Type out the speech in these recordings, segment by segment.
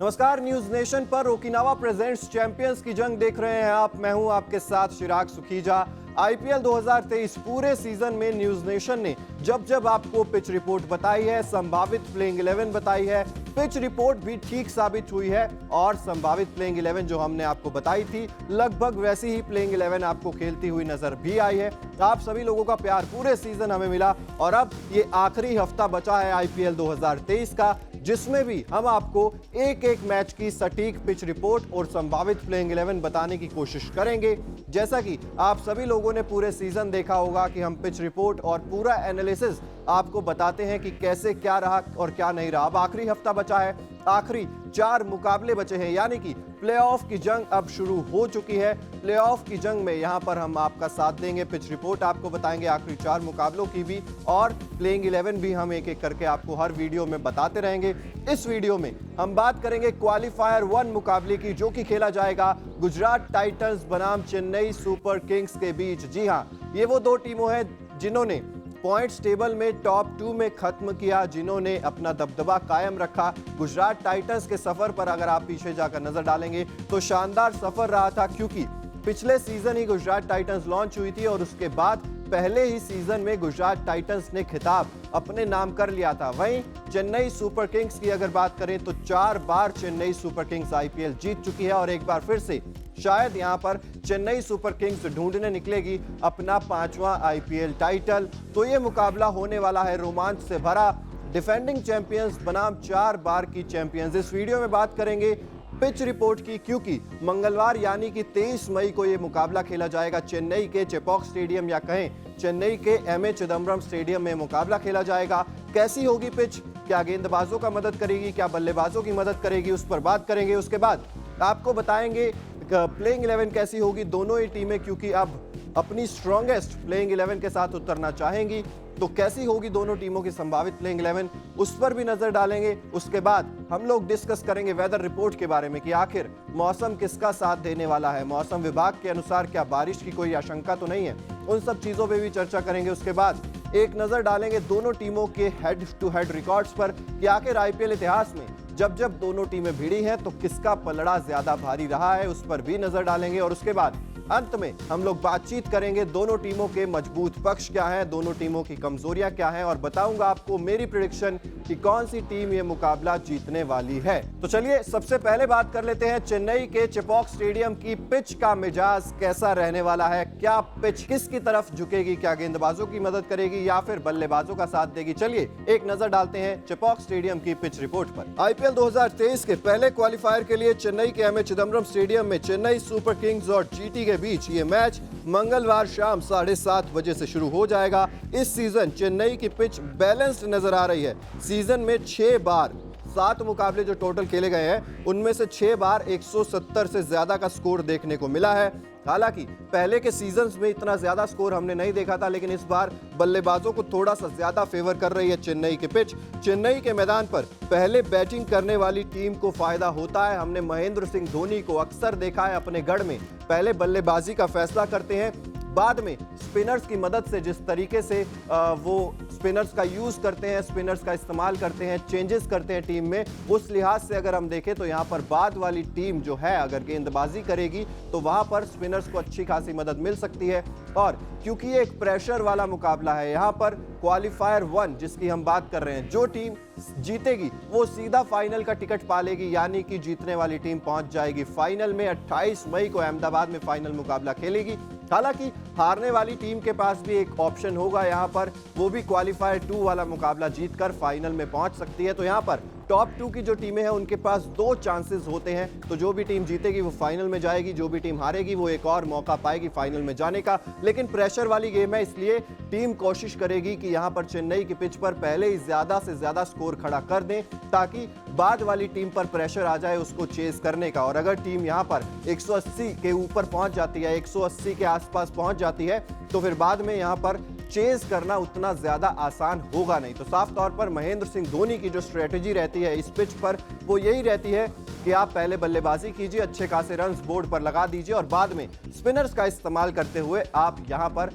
नमस्कार, news nation पर Okinawa presents champions की जंग देख रहे हैं आप। मैं हूं आपके साथ चिराग सुखीजा। आईपीएल 2023 पूरे सीजन में न्यूज नेशन ने जब जब आपको पिच रिपोर्ट बताई है, संभावित प्लेइंग 11 बताई है, पिच रिपोर्ट भी ठीक साबित हुई है और संभावित प्लेइंग 11 जो हमने आपको बताई थी लगभग वैसी ही प्लेइंग 11 आपको खेलती हुई नजर भी आई है। आप सभी लोगों का प्यार पूरे सीजन हमें मिला और अब ये आखिरी हफ्ता बचा है आईपीएल 2023 का, जिसमें भी हम आपको एक एक मैच की सटीक पिच रिपोर्ट और संभावित प्लेइंग 11 बताने की कोशिश करेंगे। जैसा कि आप सभी लोगों ने पूरे सीजन देखा होगा कि हम पिच रिपोर्ट और पूरा एनालिसिस आपको बताते हैं कि कैसे क्या रहा और क्या नहीं रहा। अब आखिरी हफ्ता बचा है, आखिरी 4 मुकाबले बचे हैं, यानी कि प्लेऑफ की जंग अब शुरू हो चुकी है। प्लेऑफ की जंग में यहां पर हम आपका साथ देंगे, पिच रिपोर्ट आपको बताएंगे आखिरी 4 मुकाबलों की भी और प्लेइंग 11 भी हम एक एक करके आपको हर वीडियो में बताते रहेंगे। इस वीडियो में हम बात करेंगे क्वालिफायर 1 मुकाबले की, जो कि खेला जाएगा गुजरात टाइटंस बनाम चेन्नई सुपर किंग्स के बीच। जी हां, ये वो 2 टीमों हैं जिन्होंने पॉइंट्स टेबल में टॉप 2 में खत्म किया, जिन्होंने अपना दबदबा कायम रखा। गुजरात टाइटंस के सफर पर अगर आप पीछे जाकर नजर डालेंगे तो शानदार सफर रहा था, क्योंकि पिछले सीजन ही गुजरात टाइटंस लॉन्च हुई थी और उसके बाद पहले ही सीजन में गुजरात टाइटंस ने खिताब अपने नाम कर लिया था। वहीं चेन्नई सुपर किंग्स की अगर बात करें तो 4 बार चेन्नई सुपर किंग्स आईपीएल जीत चुकी है और एक बार फिर से शायद यहां पर चेन्नई सुपर किंग्स ढूंढने निकलेगी अपना 5वां आईपीएल टाइटल। तो ये मुकाबला होने वाला है रोमांच से भरा, डिफेंडिंग चैंपियंस बनाम 4 बार की चैंपियंस। इस वीडियो में बात करेंगे पिच रिपोर्ट की, क्योंकि मंगलवार यानी कि 23 मई को यह मुकाबला खेला जाएगा। चेन्नई के चेपॉक स्टेडियम या कहें चेन्नई के एमए चिदम्बरम स्टेडियम में मुकाबला खेला जाएगा। कैसी होगी पिच, क्या गेंदबाजों का मदद करेगी, क्या बल्लेबाजों की मदद करेगी, उस पर बात करेंगे। उसके बाद आपको बताएंगे प्लेइंग 11 कैसी होगी दोनों ही टीमें, क्योंकि अब अपनी स्ट्रॉन्गेस्ट प्लेइंग 11 के साथ उतरना चाहेंगी। तो कैसी होगी दोनों टीमों की संभावित प्लेइंग 11, उस पर भी नजर डालेंगे। उसके बाद हम लोग डिस्कस करेंगे वेदर रिपोर्ट के बारे में कि आखिर मौसम किसका साथ देने वाला है। मौसम विभाग के अनुसार क्या बारिश की कोई आशंका तो नहीं है, उन सब चीजों पे भी चर्चा करेंगे। उसके बाद एक नजर डालेंगे दोनों टीमों के हेड टू हेड रिकॉर्ड्स पर कि आखिर आईपीएल इतिहास में जब जब दोनों टीमें भिड़ी हैं तो किसका पलड़ा ज्यादा भारी रहा है, उस पर भी नजर डालेंगे। और उसके बाद अंत में हम लोग बातचीत करेंगे दोनों टीमों के मजबूत पक्ष क्या हैं, दोनों टीमों की कमजोरियां क्या हैं, और बताऊंगा आपको मेरी प्रेडिक्शन कि कौन सी टीम ये मुकाबला जीतने वाली है। तो चलिए सबसे पहले बात कर लेते हैं चेन्नई के चेपॉक स्टेडियम की पिच का मिजाज कैसा रहने वाला है। क्या पिच किसकी तरफ झुकेगी, क्या गेंदबाजों की मदद करेगी या फिर बल्लेबाजों का साथ देगी। चलिए एक नजर डालते हैं चेपॉक स्टेडियम की पिच रिपोर्ट पर। आईपीएल 2023 के पहले क्वालिफायर के लिए चेन्नई के एमए चिदम्बरम स्टेडियम में चेन्नई सुपर किंग्स और जीटी के बीच ये मैच मंगलवार शाम 7:30 बजे से शुरू हो जाएगा। इस सीजन चेन्नई की पिच बैलेंस्ड नजर आ रही है। सीजन में 6 बार 7 मुकाबले जो टोटल खेले गए हैं उनमें से 6 बार 170 से ज्यादा का स्कोर देखने को मिला है। हालांकि पहले के सीजन्स में इतना ज्यादा स्कोर हमने नहीं देखा था, लेकिन इस बार बल्लेबाजों को थोड़ा सा ज्यादा फेवर कर रही है चेन्नई की पिच। चेन्नई के मैदान पर पहले बैटिंग करने वाली टीम को फायदा होता है। हमने महेंद्र सिंह धोनी को अक्सर देखा है अपने गढ़ में पहले बल्लेबाजी का फैसला करते हैं, बाद में स्पिनर्स की मदद से जिस तरीके से वो स्पिनर्स का यूज करते हैं, स्पिनर्स का इस्तेमाल करते हैं, चेंजेस करते हैं टीम में, उस लिहाज से अगर हम देखें तो यहाँ पर बाद वाली टीम जो है अगर गेंदबाजी करेगी तो वहां पर स्पिनर्स को अच्छी खासी मदद मिल सकती है। और क्योंकि ये एक प्रेशर वाला मुकाबला है, यहाँ पर क्वालिफायर 1 जिसकी हम बात कर रहे हैं, जो टीम जीतेगी वो सीधा फाइनल का टिकट पा लेगी, यानी कि जीतने वाली टीम पहुंच जाएगी फाइनल में। 28 मई को अहमदाबाद में फाइनल मुकाबला खेलेगी। हालांकि हारने वाली टीम के पास भी एक ऑप्शन होगा यहाँ पर, वो भी क्वालिफायर 2 वाला मुकाबला जीतकर फाइनल में पहुंच सकती है। तो यहाँ पर टॉप 2 की जो टीमें हैं उनके पास 2 चांसेस होते हैं। तो जो भी टीम जीतेगी वो फाइनल में जाएगी, जो भी टीम हारेगी वो एक और मौका पाएगी फाइनल में जाने का। लेकिन प्रेशर वाली गेम है, इसलिए टीम कोशिश करेगी कि यहाँ पर चेन्नई की पिच पर पहले ही ज्यादा से ज्यादा स्कोर खड़ा कर दें, ताकि बाद वाली टीम पर प्रेशर आ जाए उसको चेस करने का। और अगर टीम यहाँ पर 180 के ऊपर पहुंच जाती है, 180 के आसपास पहुंच जाती है, तो फिर बाद में यहाँ पर चेज करना उतना ज्यादा आसान होगा नहीं। तो साफ तौर पर महेंद्र सिंह धोनी की जो स्ट्रेटेजी रहती है इस पिच पर वो यही रहती है कि आप पहले बल्लेबाजी कीजिए, अच्छे खासे रन्स बोर्ड पर लगा दीजिए और बाद में स्पिनर्स का इस्तेमाल करते हुए आप यहां पर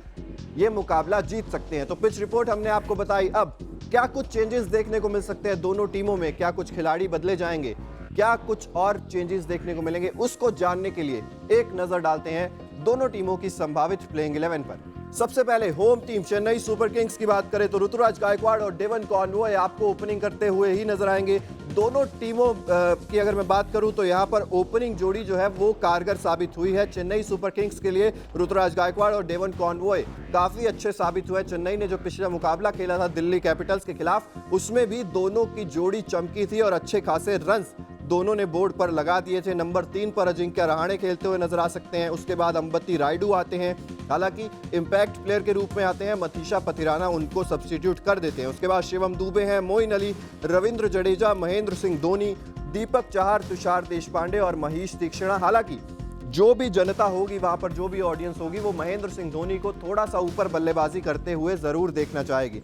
यह मुकाबला जीत सकते हैं। तो पिच रिपोर्ट हमने आपको बताई। अब क्या कुछ चेंजेस देखने को मिल सकते हैं दोनों टीमों में, क्या कुछ खिलाड़ी बदले जाएंगे, क्या कुछ और चेंजेस देखने को मिलेंगे, उसको जानने के लिए एक नजर डालते हैं दोनों टीमों की संभावित प्लेइंग 11 पर। सबसे पहले home team Chennai super Kings की बात करें तो ऋतुराज गायकवाड़ और डेवन कॉनवॉय आपको ओपनिंग करते हुए ही नजर आएंगे। दोनों टीमों की अगर मैं बात करूं तो यहां पर ओपनिंग जोड़ी जो है वो कारगर साबित हुई है। चेन्नई सुपर किंग्स के लिए ऋतुराज गायकवाड़ और डेवन कॉनवॉय काफी अच्छे साबित हुए। चेन्नई ने जो पिछला मुकाबला खेला था दिल्ली कैपिटल्स के खिलाफ, उसमें भी दोनों की जोड़ी चमकी थी और अच्छे खासे रन्स दोनों ने बोर्ड पर लगा दिए थे। नंबर 3 पर अजिंक्य रहाणे खेलते हुए नजर आ सकते हैं। उसके बाद अंबती रायडू आते हैं, हालांकि इंपैक्ट प्लेयर के रूप में आते हैं। मथीशा पथिराना उनको सब्स्टिट्यूट कर देते हैं। उसके बाद शिवम दुबे हैं, मोइन अली, रविंद्र जडेजा, महेंद्र सिंह धोनी, दीपक चाहर, तुषार देशपांडे और महीश तीक्ष्णा। हालांकि जो भी जनता होगी वहां पर, जो भी ऑडियंस होगी, वो महेंद्र सिंह धोनी को थोड़ा सा ऊपर बल्लेबाजी करते हुए जरूर देखना चाहेगी।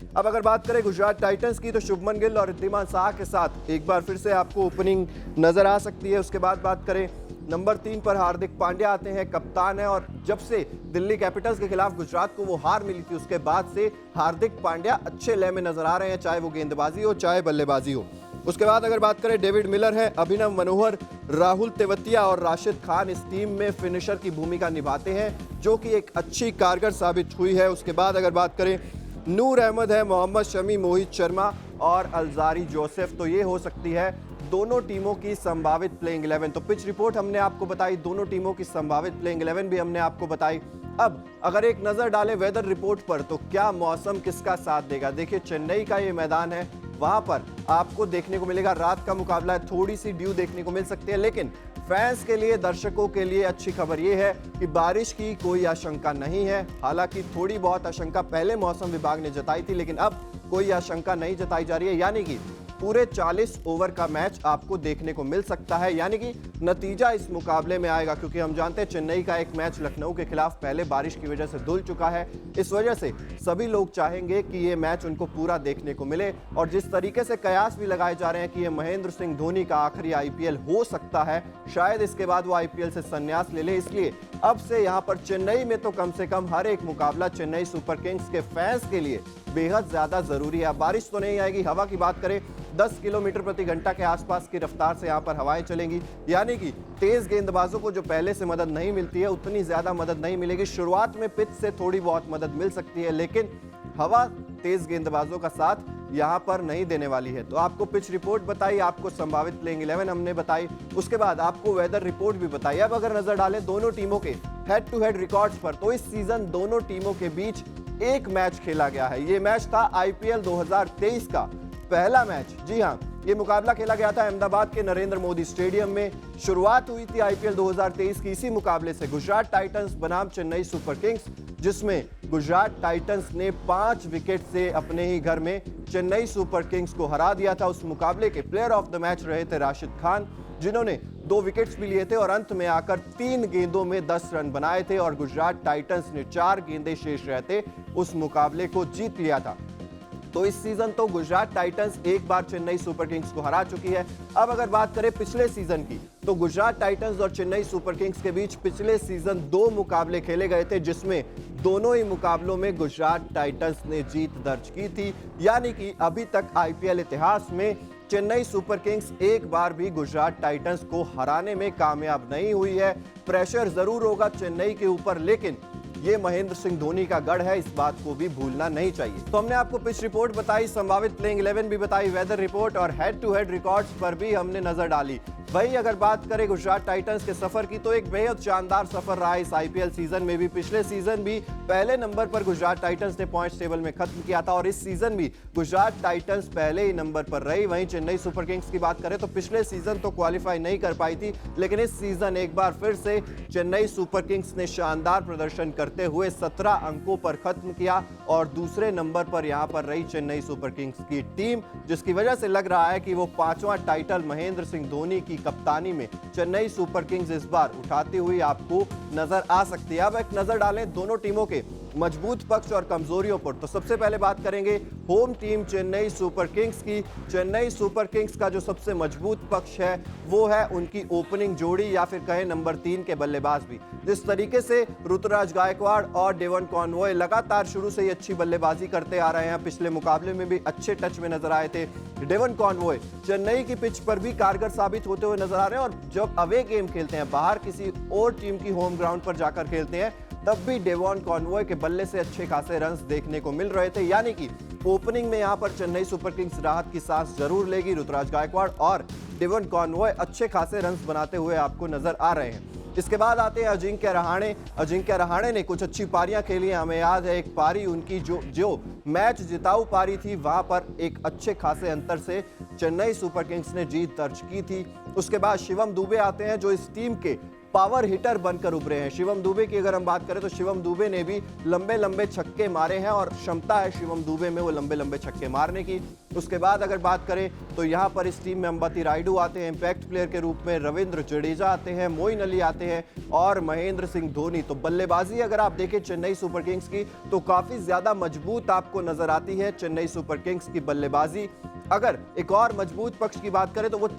अब अगर बात करें गुजरात टाइटंस की तो शुभमन गिल और रिद्धिमान साहा के साथ एक बार फिर से आपको ओपनिंग नजर आ सकती है। उसके बाद बात करें नंबर 3 पर हार्दिक पांड्या आते हैं, कप्तान है, और जब से दिल्ली कैपिटल्स के खिलाफ गुजरात को वो हार मिली थी उसके बाद से हार्दिक पांड्या अच्छे लय में नजर आ रहे हैं, चाहे वो गेंदबाजी हो चाहे बल्लेबाजी हो। उसके बाद अगर बात करें डेविड मिलर है, अभिनव मनोहर, राहुल तेवतिया और राशिद खान इस टीम में फिनिशर की भूमिका निभाते हैं, जो कि एक अच्छी कारगर साबित हुई है। उसके बाद अगर बात करें नूर अहमद है, मोहम्मद शमी, मोहित शर्मा और अलजारी जोसेफ, तो ये हो सकती है दोनों टीमों की संभावित प्लेइंग 11। तो पिच रिपोर्ट हमने आपको बताई, दोनों टीमों की संभावित प्लेइंग 11 भी हमने आपको बताई। अब अगर एक नजर डालें वेदर रिपोर्ट पर तो क्या मौसम किसका साथ देगा। देखिए चेन्नई का ये मैदान है, वहां पर आपको देखने को मिलेगा रात का मुकाबला है, थोड़ी सी ड्यू देखने को मिल सकती है, लेकिन फैंस के लिए, दर्शकों के लिए अच्छी खबर यह है कि बारिश की कोई आशंका नहीं है। हालांकि थोड़ी बहुत आशंका पहले मौसम विभाग ने जताई थी, लेकिन अब कोई आशंका नहीं जताई जा रही है, यानी कि पूरे 40 ओवर का मैच आपको देखने को मिल सकता है। यानी कि नतीजा इस मुकाबले में आएगा, क्योंकि हम जानते हैं चेन्नई का एक मैच लखनऊ के खिलाफ पहले बारिश की वजह से धुल चुका है। इस वजह से सभी लोग चाहेंगे कि ये मैच उनको पूरा देखने को मिले, और जिस तरीके से कयास भी लगाए जा रहे हैं कि ये महेंद्र सिंह धोनी का आखिरी आईपीएल हो सकता है, शायद इसके बाद वो आईपीएल से संन्यास ले ले, इसलिए अब से यहाँ पर चेन्नई में तो कम से कम हर एक मुकाबला चेन्नई सुपर किंग्स के फैंस के लिए बेहद ज्यादा जरूरी है। बारिश तो नहीं आएगी। हवा की बात करें 10 किलोमीटर प्रति घंटा के आसपास की रफ्तार से यहाँ पर हवाएं चलेंगी, यानी कि तेज गेंदबाजों को जो पहले से मदद नहीं मिलती है उतनी ज्यादा मदद नहीं मिलेगी। शुरुआत में पिच से थोड़ी बहुत मदद मिल सकती है, लेकिन हवा तेज गेंदबाजों का साथ यहाँ पर नहीं देने वाली है। तो आपको पिच रिपोर्ट बताई, आपको संभावित प्लेइंग 11 हमने बताई, उसके बाद आपको वेदर रिपोर्ट भी बताई। अब अगर नजर डालें दोनों टीमों के हेड टू हेड रिकॉर्ड्स पर, तो इस सीजन दोनों टीमों के बीच एक मैच खेला गया है। ये मैच था आईपीएल 2023 का पहला मैच। जी हां, ये मुकाबला खेला गया था अहमदाबाद के नरेंद्र मोदी स्टेडियम में। शुरुआत हुई थी आईपीएल 2023 की इसी मुकाबले से, गुजरात टाइटंस बनाम चेन्नई सुपर किंग्स, जिसमें गुजरात टाइटंस ने 5 विकेट से अपने ही घर में चेन्नई सुपर किंग्स को हरा दिया था। उस मुकाबले के प्लेयर ऑफ द मैच रहे थे राशिद खान, जिन्होंने 2 विकेट्स भी लिए थे और अंत में आकर 3 गेंदों में 10 रन बनाए थे, और गुजरात टाइटंस ने 4 गेंदें शेष रहते उस मुकाबले को जीत लिया था। तो इस सीजन तो गुजरात टाइटंस एक बार चेन्नई सुपर किंग्स को हरा चुकी है। अब अगर बात करें पिछले सीजन की, तो गुजरात टाइटंस और चेन्नई सुपर किंग्स के बीच पिछले सीजन 2 मुकाबले खेले गए थे, जिसमें दोनों ही मुकाबलों में गुजरात टाइटंस ने जीत दर्ज की थी। यानी कि अभी तक आईपीएल इतिहास में चेन्नई सुपर किंग्स एक बार भी गुजरात टाइटंस को हराने में कामयाब नहीं हुई है। प्रेशर जरूर होगा चेन्नई के ऊपर, लेकिन ये महेंद्र सिंह धोनी का गढ़ है, इस बात को भी भूलना नहीं चाहिए। तो हमने आपको पिच रिपोर्ट बताई, संभावित प्लेइंग 11 भी बताई, वेदर रिपोर्ट और हेड टू हेड रिकॉर्ड्स पर भी हमने नजर डाली। वही अगर बात करें गुजरात टाइटंस के सफर की, तो एक बेहद शानदार सफर रहा इस आईपीएल सीजन में भी। पिछले सीजन भी पहले नंबर पर गुजरात टाइटंस ने पॉइंट्स टेबल में खत्म किया था, और इस सीजन भी गुजरात टाइटंस पहले ही नंबर पर रही। वहीं चेन्नई सुपर किंग्स की बात करें तो पिछले सीजन तो क्वालिफाई नहीं कर पाई थी, लेकिन इस सीजन एक बार फिर से चेन्नई सुपर किंग्स ने शानदार प्रदर्शन करते हुए 17 अंकों पर खत्म किया, और दूसरे नंबर पर यहां पर रही चेन्नई सुपर किंग्स की टीम, जिसकी वजह से लग रहा है कि वो 5वां टाइटल महेंद्र सिंह धोनी की कप्तानी में चेन्नई सुपर किंग्स इस बार उठाती हुई आपको नजर आ सकती है। अब एक नजर डालें दोनों टीमों के मजबूत पक्ष और कमजोरियों पर। तो सबसे पहले बात करेंगे home team Chennai super Kings की। चेन्नई सुपर किंग्स का जो सबसे मजबूत पक्ष है वो है उनकी ओपनिंग जोड़ी, या फिर कहें नंबर 3 के बल्लेबाज भी। जिस तरीके से ऋतुराज गायकवाड़ और डेवन कॉनवॉय लगातार शुरू से ही अच्छी बल्लेबाजी करते आ रहे हैं, पिछले मुकाबले में भी अच्छे टच में नजर आए थे। डेवन कॉनवॉय चेन्नई की पिच पर भी कारगर साबित होते हुए नजर आ रहे हैं, और जब अवे गेम खेलते हैं, बाहर किसी और टीम की होम ग्राउंड पर जाकर खेलते हैं, तब भी डेवन कॉनवॉय के बल्ले से अच्छे खासे रन्स देखने को मिल रहे थे। यानी कि ओपनिंग में यहां पर चेन्नई सुपर किंग्स राहत की सांस जरूर लेगी। ऋतुराज गायकवाड़ और डेवन कॉनवॉय अच्छे खासे रन्स बनाते हुए आपको नजर आ रहे हैं। इसके बाद आते हैं अजिंक्य रहाणे। अजिंक्य रहाणे ने कुछ अच्छी पारियां खेली हैं। हमें याद है एक पारी उनकी जो मैच जिताऊ पारी थी, वहां पर एक अच्छे खासे अंतर से चेन्नई सुपर किंग्स ने जीत दर्ज की थी। उसके बाद शिवम दुबे आते हैं, जो इस टीम के पावर हिटर बनकर उभरे हैं। शिवम दुबे की अगर हम बात करें तो शिवम दुबे ने भी लंबे लंबे छक्के मारे हैं, और क्षमता है शिवम दुबे में वो लंबे लंबे छक्के मारने की। उसके बाद अगर बात करें तो यहाँ पर इस टीम में अंबती रायडू आते हैं इंपैक्ट प्लेयर के रूप में, रविंद्र जडेजा आते हैं, मोइन अली आते हैं और महेंद्र सिंह धोनी। तो बल्लेबाजी अगर आप देखें चेन्नई सुपर किंग्स की, तो काफी ज्यादा मजबूत आपको नजर आती है चेन्नई सुपर किंग्स की बल्लेबाजी। अगर एक और मजबूत पक्ष की बात करें तो वो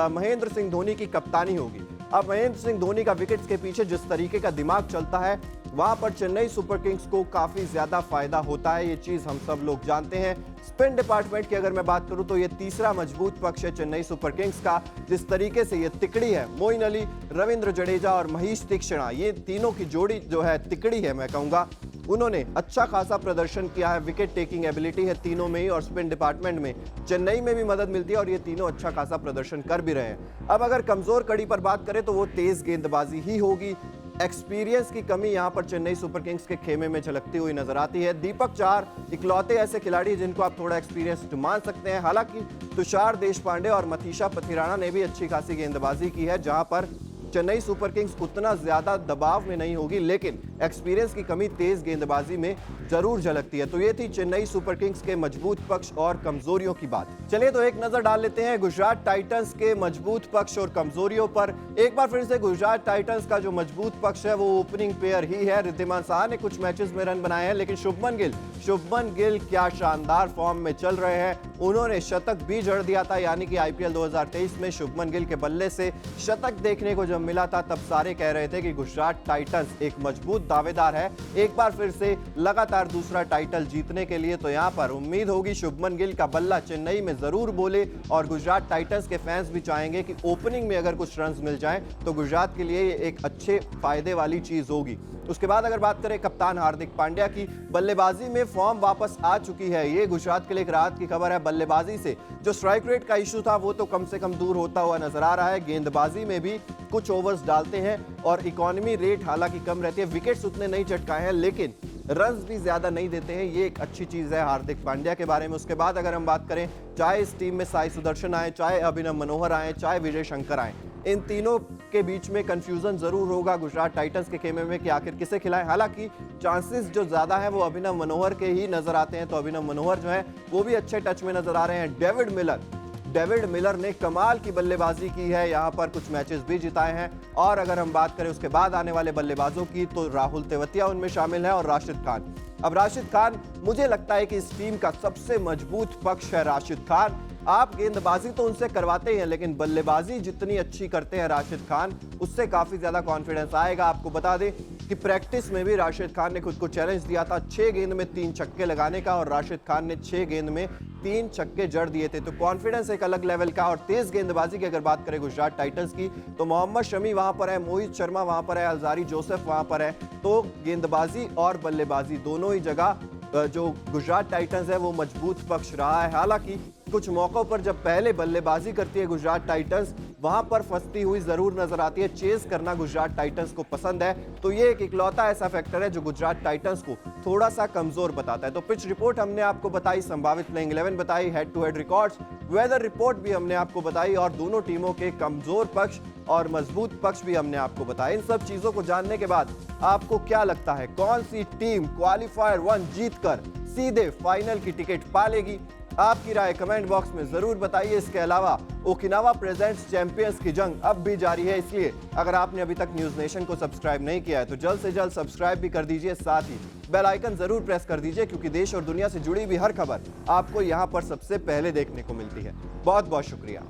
महेंद्र सिंह धोनी की कप्तानी होगी। अब महेंद्र सिंह धोनी का विकेट्स के पीछे जिस तरीके का दिमाग चलता है, वहां पर चेन्नई सुपर किंग्स को काफी ज्यादा फायदा होता है, ये चीज हम सब लोग जानते हैं। स्पिन डिपार्टमेंट की अगर मैं बात करूं तो ये तीसरा मजबूत पक्ष है चेन्नई सुपर किंग्स का। जिस तरीके से ये तिकड़ी है, मोइन अली, रविंद्र जडेजा और महीश तीक्ष्णा, ये तीनों की जोड़ी जो है तिकड़ी है, मैं कहूंगा उन्होंने अच्छा खासा प्रदर्शन किया है। विकेट टेकिंग एबिलिटी है तीनों में ही, और स्पिन डिपार्टमेंट में चेन्नई में भी मदद मिलती है, और ये तीनों अच्छा खासा प्रदर्शन कर भी रहे हैं। अब अगर कमजोर कड़ी पर बात करें तो वो तेज गेंदबाजी ही होगी। एक्सपीरियंस की कमी यहां पर चेन्नई सुपर किंग्स के खेमे में झलकती हुई नजर आती है। दीपक चाहर इकलौते ऐसे खिलाड़ी जिनको आप थोड़ा एक्सपीरियंस मान सकते हैं। हालांकि तुषार देशपांडे और मथीशा पथिराना ने भी अच्छी खासी गेंदबाजी की है, जहां पर चेन्नई सुपर किंग्स उतना ज्यादा दबाव में नहीं होगी, लेकिन एक्सपीरियंस की कमी तेज गेंदबाजी में जरूर झलकती है। तो ये थी चेन्नई सुपर किंग्स के मजबूत पक्ष और कमजोरियों की बात। चलिए तो एक नजर डाल लेते हैं गुजरात टाइटंस के मजबूत पक्ष और कमजोरियों पर। एक बार फिर से गुजरात टाइटंस का जो मजबूत पक्ष है वो ओपनिंग पेयर ही है। रिद्धिमान साहा ने कुछ मैचेस में रन बनाए हैं, लेकिन शुभमन गिल क्या शानदार फॉर्म में चल रहे हैं। उन्होंने शतक भी जड़ दिया था, यानी कि आईपीएल 2023 में शुभमन गिल के बल्ले से शतक देखने को जब मिला था, तब सारे कह रहे थे कि गुजरात टाइटंस एक मजबूत दावेदार है एक बार फिर से लगातार दूसरा टाइटल जीतने के लिए। तो यहां पर उम्मीद होगी शुभमन गिल का बल्ला चेन्नई में जरूर बोले, और गुजरात टाइटंस के फैंस भी चाहेंगे कि ओपनिंग में अगर कुछ रन्स मिल जाएं तो गुजरात के लिए एक अच्छे फायदे वाली चीज होगी। उसके बाद अगर बात करें कप्तान हार्दिक पांड्या की, बल्लेबाजी में फॉर्म वापस आ चुकी है। ये गुजरात के लिए एक राहत की खबर है। बल्लेबाजी से जो स्ट्राइक रेट का इशू था वो तो कम से कम दूर होता हुआ नजर आ रहा है। गेंदबाजी में भी कुछ ओवर्स डालते हैं और इकोनॉमी रेट हालांकि कम रहती है। विकेट्स उतने नहीं चटकाए हैं, लेकिन रन्स भी ज्यादा नहीं देते हैं। ये एक अच्छी चीज है हार्दिक पांड्या के बारे में। उसके बाद अगर हम बात करें, चाहे इस टीम में साई सुदर्शन आए, चाहे अभिनव मनोहर आए, चाहे विजय शंकर आए, इन तीनों के बीच में कंफ्यूजन जरूर होगा गुजरात टाइटंस के खेमे में कि आखिर किसे खिलाएं। हालांकि चांसेस जो ज्यादा है वो अभिनव मनोहर के ही नजर आते हैं, तो अभिनव मनोहर जो है वो भी अच्छे टच में नजर आ रहे हैं। डेविड मिलर ने कमाल की बल्लेबाजी की है, यहां पर कुछ मैचेस भी जिताए हैं। और अगर हम बात करें उसके बाद आने वाले बल्लेबाजों की, तो राहुल तेवतिया उनमें शामिल है और राशिद खान। अब राशिद खान, मुझे लगता है कि इस टीम का सबसे मजबूत पक्ष है राशिद खान। आप गेंदबाजी तो उनसे करवाते हैं, लेकिन बल्लेबाजी जितनी अच्छी करते हैं राशिद खान, उससे काफी ज्यादा कॉन्फिडेंस आएगा। आपको बता दें कि प्रैक्टिस में भी राशिद खान ने खुद को चैलेंज दिया था 6 गेंद में 3 छक्के लगाने का, और राशिद खान ने 6 गेंद में 3 छक्के जड़ दिए थे। तो कॉन्फिडेंस एक अलग लेवल का। और तेज गेंदबाजी की अगर बात करें गुजरात टाइटंस की, तो मोहम्मद शमी वहां पर है, मोहित शर्मा वहां पर है, अलजारी जोसेफ वहां पर है। तो गेंदबाजी और बल्लेबाजी दोनों ही जगह जो गुजरात टाइटंस है वो मजबूत पक्ष रहा है। हालांकि कुछ मौकों पर जब पहले बल्लेबाजी करती है गुजरात टाइटंस, वहां पर फंसती हुई जरूर नजर आती है। चेज करना गुजरात टाइटंस को पसंद है, तो ये एक इकलौता ऐसा फैक्टर है जो गुजरात टाइटंस को थोड़ा सा कमजोर बताता है। तो पिच रिपोर्ट हमने आपको बताई, संभावित प्लेइंग 11 बताई, head to head records, weather report भी हमने आपको बताई, और दोनों टीमों के कमजोर पक्ष और मजबूत पक्ष भी हमने आपको बताया। इन सब चीजों को जानने के बाद आपको क्या लगता है, कौन सी टीम क्वालिफायर 1 जीतकर सीधे फाइनल की टिकट पा लेगी? आपकी राय कमेंट बॉक्स में जरूर बताइए। इसके अलावा ओकिनावा प्रेजेंट्स चैंपियंस की जंग अब भी जारी है, इसलिए अगर आपने अभी तक न्यूज नेशन को सब्सक्राइब नहीं किया है तो जल्द से जल्द सब्सक्राइब भी कर दीजिए। साथ ही बेल आइकन जरूर प्रेस कर दीजिए, क्योंकि देश और दुनिया से जुड़ी हुई हर खबर आपको यहां पर सबसे पहले देखने को मिलती है। बहुत बहुत शुक्रिया।